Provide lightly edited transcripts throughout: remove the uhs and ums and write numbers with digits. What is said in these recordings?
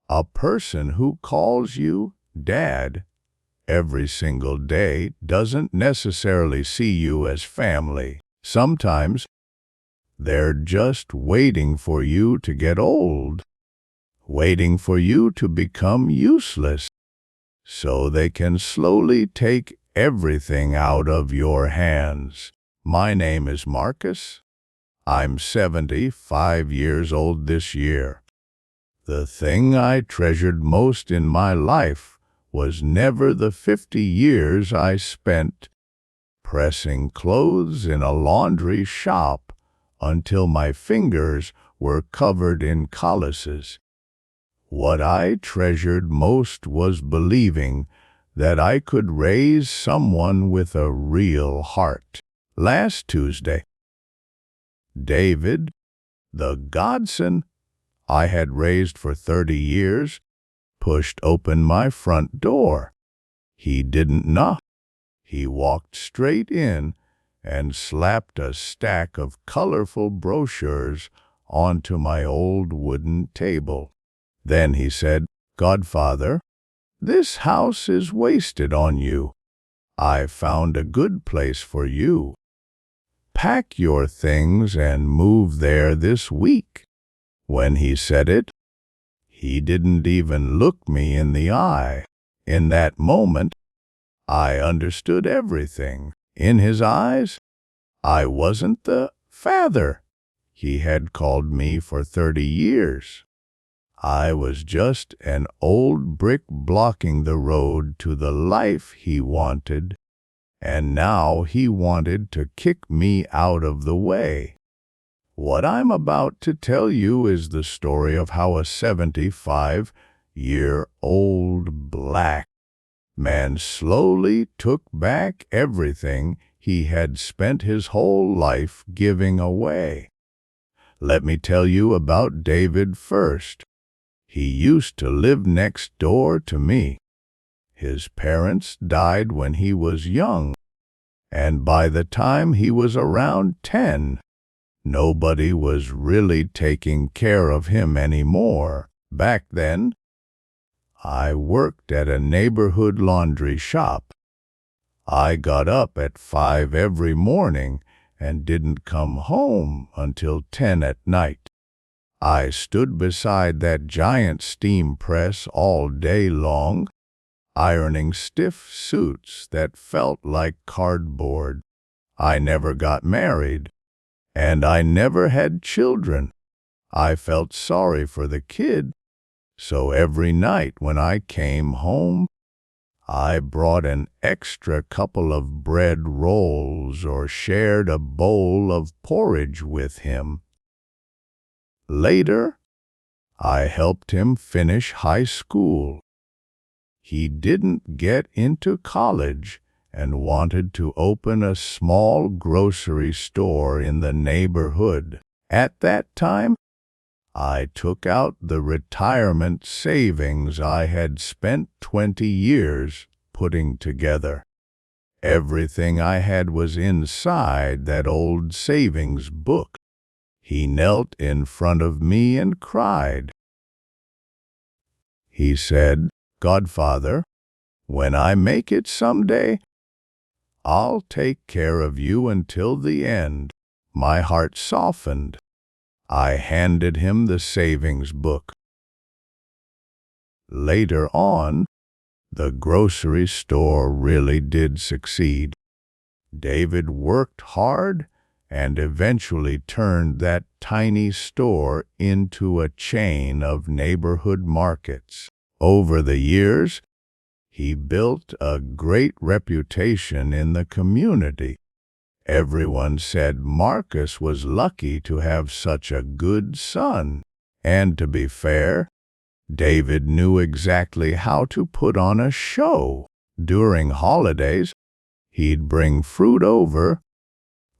A person who calls you Dad every single day doesn't necessarily see you as family. Sometimes they're just waiting for you to get old, waiting for you to become useless, so they can slowly take everything out of your hands. My name is Marcus. I'm 75 years old this year. The thing I treasured most in my life was never the 50 years I spent pressing clothes in a laundry shop until my fingers were covered in calluses. What I treasured most was believing that I could raise someone with a real heart. Last Tuesday, David, the godson I had raised for 30 years, pushed open my front door. He didn't knock. He walked straight in and slapped a stack of colorful brochures onto my old wooden table. Then he said, "Godfather, this house is wasted on you. I found a good place for you. Pack your things and move there this week." When he said it, he didn't even look me in the eye. In that moment, I understood everything. In his eyes, I wasn't the father he had called me for 30 years. I was just an old brick blocking the road to the life he wanted, and now he wanted to kick me out of the way. What I'm about to tell you is the story of how a 75-year-old black man slowly took back everything he had spent his whole life giving away. Let me tell you about David first. He used to live next door to me. His parents died when he was young, and by the time he was around 10, nobody was really taking care of him anymore. Back then, I worked at a neighborhood laundry shop. I got up at 5 every morning and didn't come home until 10 at night. I stood beside that giant steam press all day long, ironing stiff suits that felt like cardboard. I never got married, and I never had children. I felt sorry for the kid, so every night when I came home, I brought an extra couple of bread rolls or shared a bowl of porridge with him. Later, I helped him finish high school. He didn't get into college and wanted to open a small grocery store in the neighborhood. At that time, I took out the retirement savings I had spent 20 years putting together. Everything I had was inside that old savings book. He knelt in front of me and cried. He said, "Godfather, when I make it someday, I'll take care of you until the end." My heart softened. I handed him the savings book. Later on, the grocery store really did succeed. David worked hard and eventually turned that tiny store into a chain of neighborhood markets. Over the years, he built a great reputation in the community. Everyone said Marcus was lucky to have such a good son. And to be fair, David knew exactly how to put on a show. During holidays, he'd bring fruit over,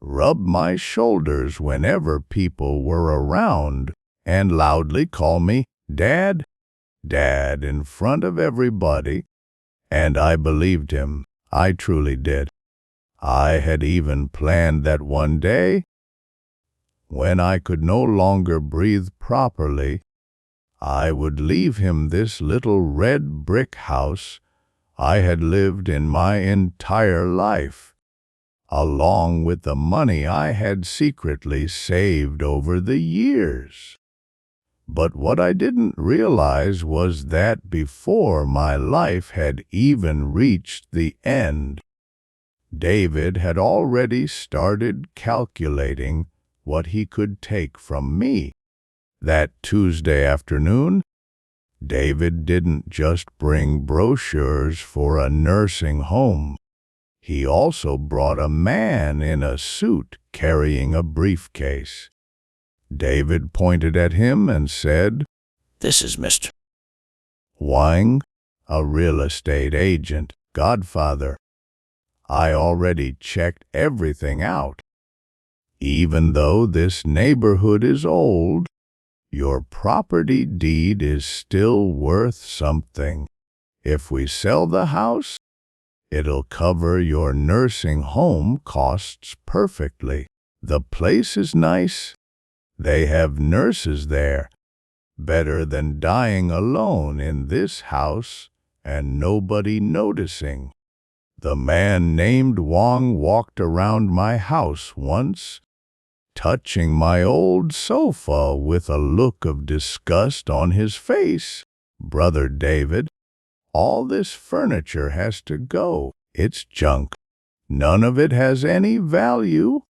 rub my shoulders whenever people were around, and loudly call me Dad, Dad in front of everybody. And I believed him. I truly did. I had even planned that one day, when I could no longer breathe properly, I would leave him this little red brick house I had lived in my entire life, along with the money I had secretly saved over the years. But what I didn't realize was that before my life had even reached the end, David had already started calculating what he could take from me. That Tuesday afternoon, David didn't just bring brochures for a nursing home. He also brought a man in a suit carrying a briefcase. David pointed at him and said, "This is Mr. Wang, a real estate agent, Godfather. I already checked everything out. Even though this neighborhood is old, your property deed is still worth something. If we sell the house, it'll cover your nursing home costs perfectly. The place is nice. They have nurses there. Better than dying alone in this house and nobody noticing. The man named Wang walked around my house once, touching my old sofa with a look of disgust on his face. Brother David, all this furniture has to go. It's junk. None of it has any value."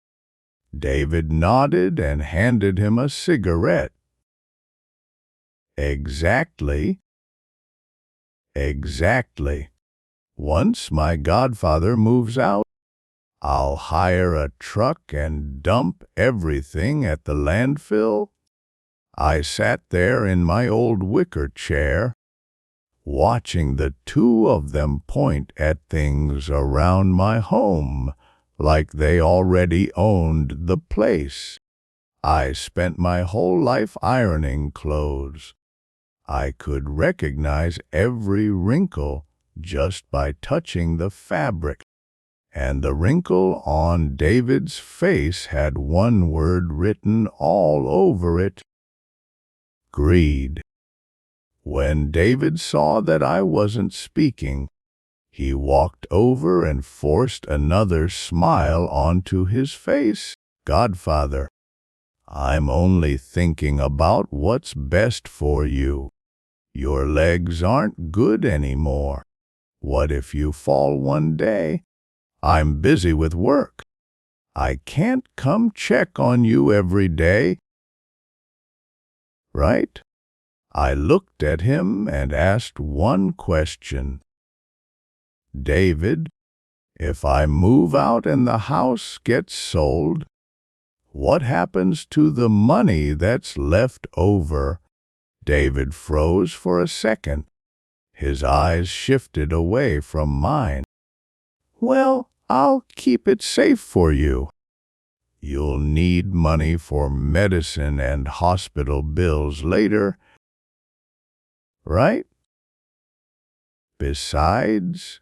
David nodded and handed him a cigarette. Exactly. Once my godfather moves out, I'll hire a truck and dump everything at the landfill. I sat there in my old wicker chair, watching the two of them point at things around my home like they already owned the place. I spent my whole life ironing clothes. I could recognize every wrinkle just by touching the fabric, and the wrinkle on David's face had one word written all over it: greed. When David saw that I wasn't speaking, he walked over and forced another smile onto his face. "Godfather, I'm only thinking about what's best for you. Your legs aren't good anymore. What if you fall one day? I'm busy with work. I can't come check on you every day, right?" I looked at him and asked one question. "David, if I move out and the house gets sold, what happens to the money that's left over?" David froze for a second. His eyes shifted away from mine. "Well, I'll keep it safe for you. You'll need money for medicine and hospital bills later, right? Besides,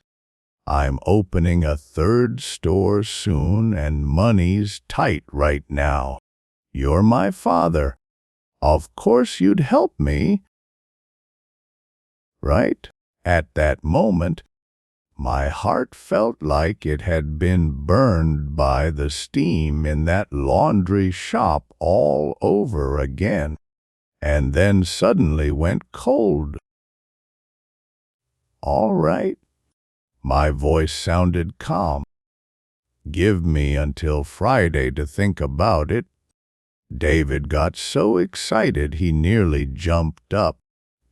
I'm opening a third store soon and money's tight right now. You're my father. Of course you'd help me, right?" At that moment, my heart felt like it had been burned by the steam in that laundry shop all over again, and then suddenly went cold. "All right." My voice sounded calm. "Give me until Friday to think about it." David got so excited he nearly jumped up.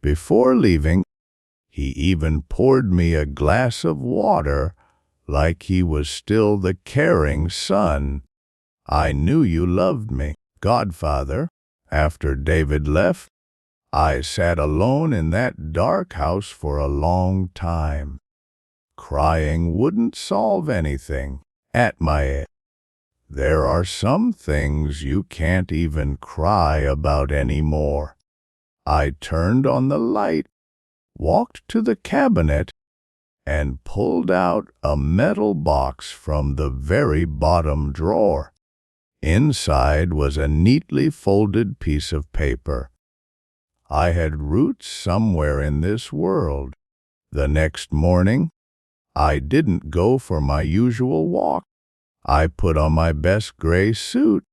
Before leaving, he even poured me a glass of water like he was still the caring son. "I knew you loved me, Godfather." After David left, I sat alone in that dark house for a long time. Crying wouldn't solve anything. At my age, there are some things you can't even cry about anymore. I turned on the light, walked to the cabinet, and pulled out a metal box from the very bottom drawer. Inside was a neatly folded piece of paper. I had roots somewhere in this world. The next morning, I didn't go for my usual walk. I put on my best gray suit,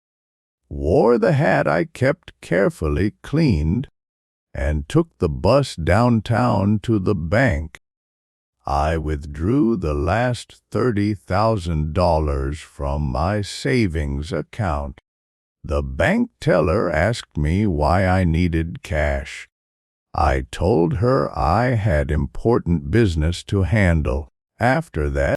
wore the hat I kept carefully cleaned, and took the bus downtown to the bank. I withdrew the last $30,000 from my savings account. The bank teller asked me why I needed cash. I told her I had important business to handle. After that,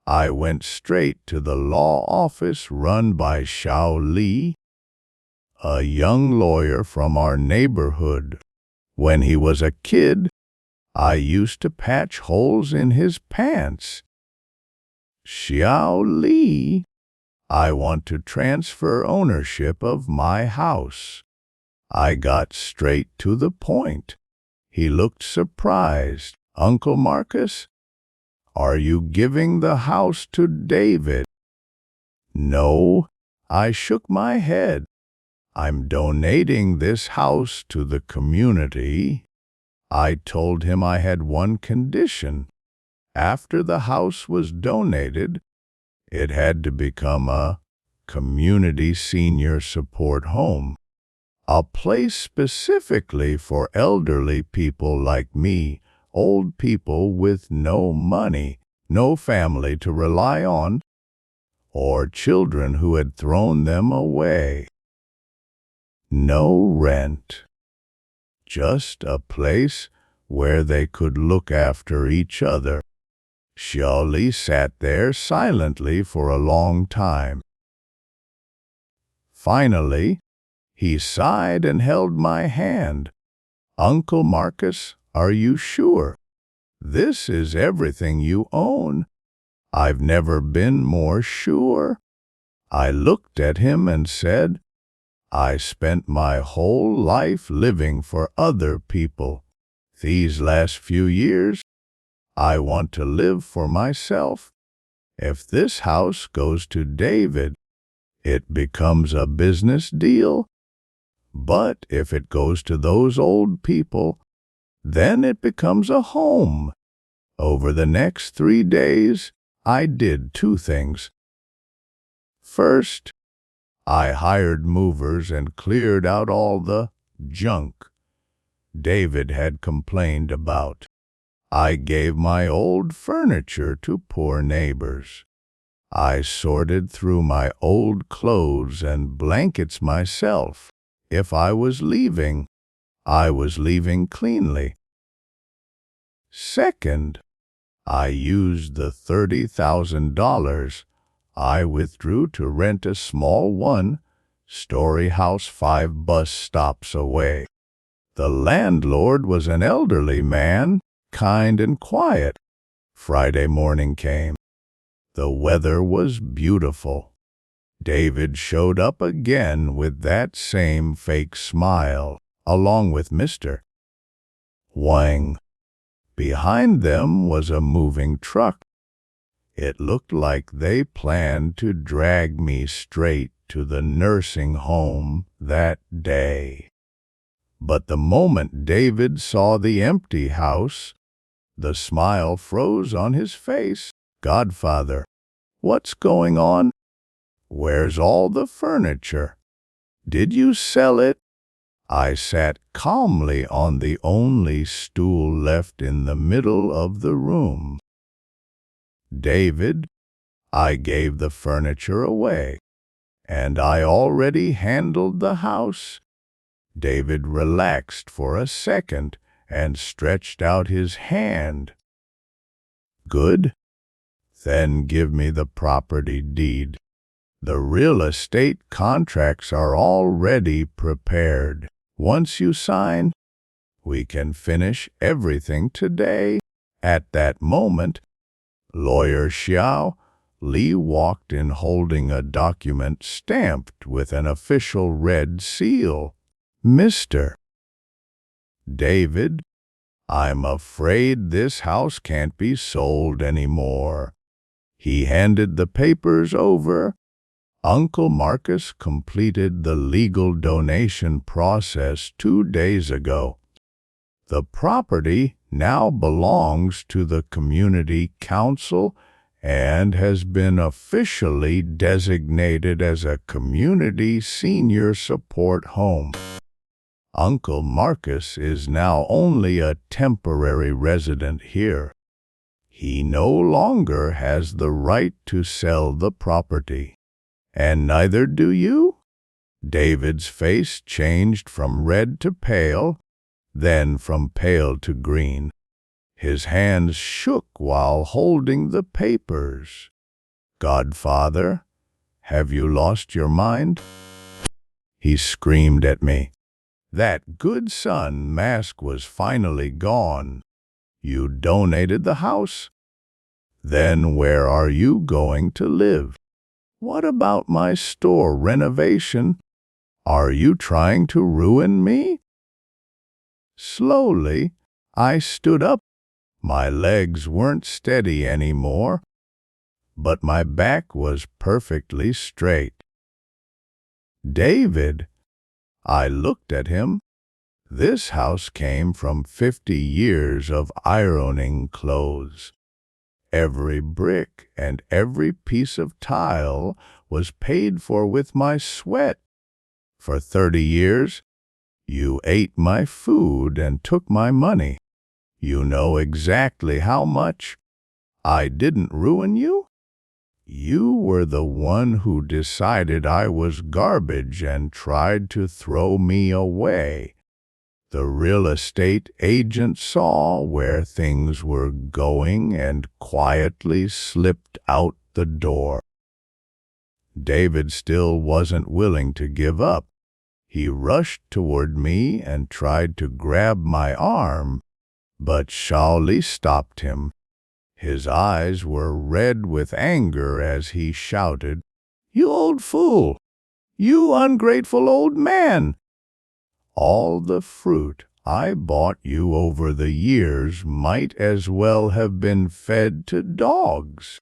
I went straight to the law office run by Xiao Li, a young lawyer from our neighborhood. When he was a kid, I used to patch holes in his pants. Xiao Li, I want to transfer ownership of my house. I got straight to the point. He looked surprised. Uncle Marcus, are you giving the house to David? No, I shook my head. I'm donating this house to the community. I told him I had one condition. After the house was donated, it had to become a community senior support home, a place specifically for elderly people like me, old people with no money, no family to rely on, or children who had thrown them away. No rent, just a place where they could look after each other. Xiao Li sat there silently for a long time. Finally, he sighed and held my hand. Uncle Marcus, are you sure? This is everything you own. I've never been more sure. I looked at him and said, I spent my whole life living for other people. These last few years, I want to live for myself. If this house goes to David, it becomes a business deal. But if it goes to those old people, then it becomes a home. Over the next 3 days, I did 2 things. First, I hired movers and cleared out all the junk David had complained about. I gave my old furniture to poor neighbors. I sorted through my old clothes and blankets myself. If I was leaving, I was leaving cleanly. Second, I used the $30,000 I withdrew to rent a small one-story house 5 bus stops away. The landlord was an elderly man, kind and quiet. Friday morning came. The weather was beautiful. David showed up again with that same fake smile, along with Mr. Wang. Behind them was a moving truck. It looked like they planned to drag me straight to the nursing home that day. But the moment David saw the empty house, the smile froze on his face. Godfather, what's going on? Where's all the furniture? Did you sell it? I sat calmly on the only stool left in the middle of the room. David, I gave the furniture away, and I already handled the house. David relaxed for a second and stretched out his hand. Good. Then give me the property deed. The real estate contracts are already prepared. Once you sign, we can finish everything today. At that moment, Lawyer Xiao Li walked in holding a document stamped with an official red seal. Mr. David, I'm afraid this house can't be sold anymore. He handed the papers over. Uncle Marcus completed the legal donation process 2 days ago. The property now belongs to the community council and has been officially designated as a community senior support home. Uncle Marcus is now only a temporary resident here. He no longer has the right to sell the property. And neither do you? David's face changed from red to pale, then from pale to green. His hands shook while holding the papers. "Godfather, have you lost your mind?" He screamed at me. That good son mask was finally gone. You donated the house? Then where are you going to live? What about my store renovation? Are you trying to ruin me? Slowly, I stood up. My legs weren't steady anymore, but my back was perfectly straight. "David," I looked at him. "This house came from 50 years of ironing clothes. Every brick and every piece of tile was paid for with my sweat. For 30 years, you ate my food and took my money. You know exactly how much. I didn't ruin you. You were the one who decided I was garbage and tried to throw me away. The real estate agent saw where things were going and quietly slipped out the door." David still wasn't willing to give up. He rushed toward me and tried to grab my arm, but Shauli stopped him. His eyes were red with anger as he shouted, "You old fool! You ungrateful old man! All the fruit I bought you over the years might as well have been fed to dogs.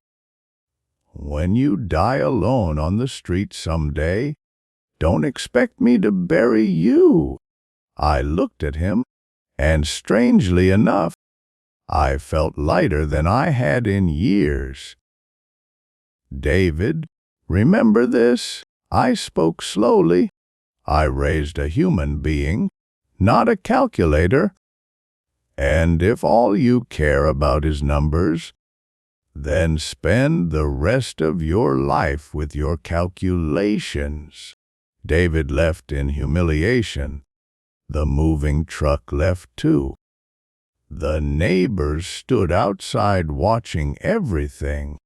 When you die alone on the street someday, don't expect me to bury you." I looked at him, and strangely enough, I felt lighter than I had in years. "David, remember this?" I spoke slowly. I raised a human being, not a calculator. And if all you care about is numbers, then spend the rest of your life with your calculations. David left in humiliation. The moving truck left too. The neighbors stood outside watching everything.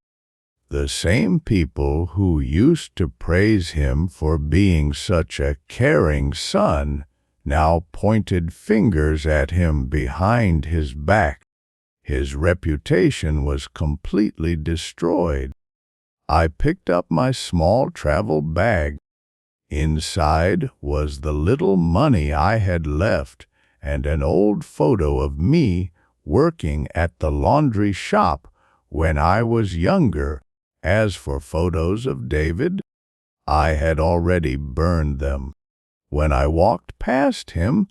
The same people who used to praise him for being such a caring son now pointed fingers at him behind his back. His reputation was completely destroyed. I picked up my small travel bag. Inside was the little money I had left and an old photo of me working at the laundry shop when I was younger. As for photos of David, I had already burned them. When I walked past him,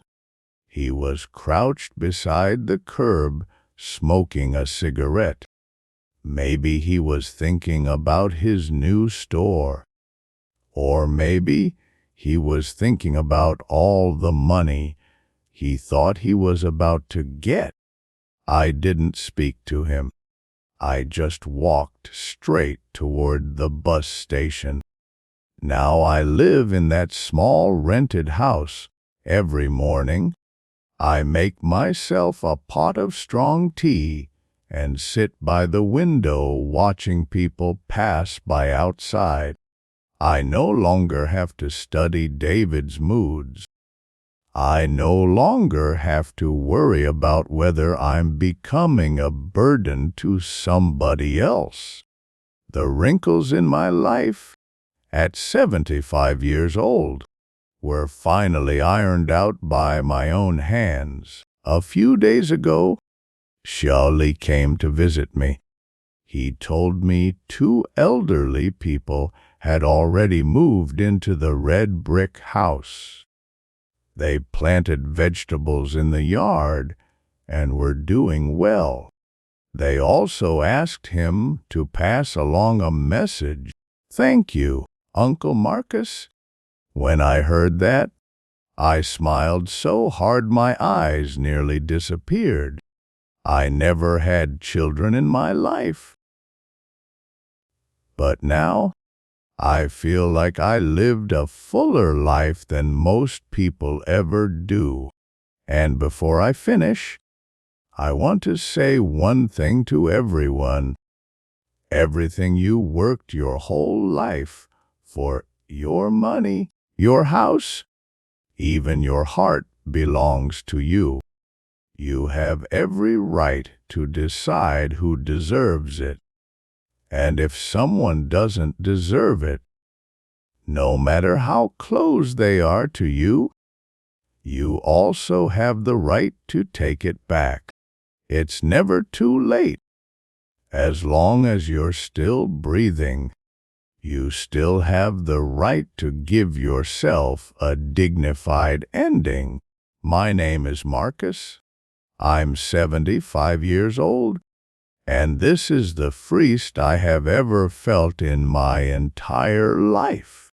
he was crouched beside the curb, smoking a cigarette. Maybe he was thinking about his new store. Or maybe he was thinking about all the money he thought he was about to get. I didn't speak to him. I just walked straight toward the bus station. Now I live in that small rented house. Every morning, I make myself a pot of strong tea and sit by the window watching people pass by outside. I no longer have to study David's moods. I no longer have to worry about whether I'm becoming a burden to somebody else. The wrinkles in my life, at 75 years old, were finally ironed out by my own hands. A few days ago, Shauli came to visit me. He told me 2 elderly people had already moved into the red brick house. They planted vegetables in the yard and were doing well. They also asked him to pass along a message. "Thank you, Uncle Marcus." When I heard that, I smiled so hard my eyes nearly disappeared. I never had children in my life. But now, I feel like I lived a fuller life than most people ever do. And before I finish, I want to say one thing to everyone. Everything you worked your whole life for, your money, your house, even your heart, belongs to you. You have every right to decide who deserves it. And if someone doesn't deserve it, no matter how close they are to you, you also have the right to take it back. It's never too late. As long as you're still breathing, you still have the right to give yourself a dignified ending. My name is Marcus. I'm 75 years old, and this is the freest I have ever felt in my entire life.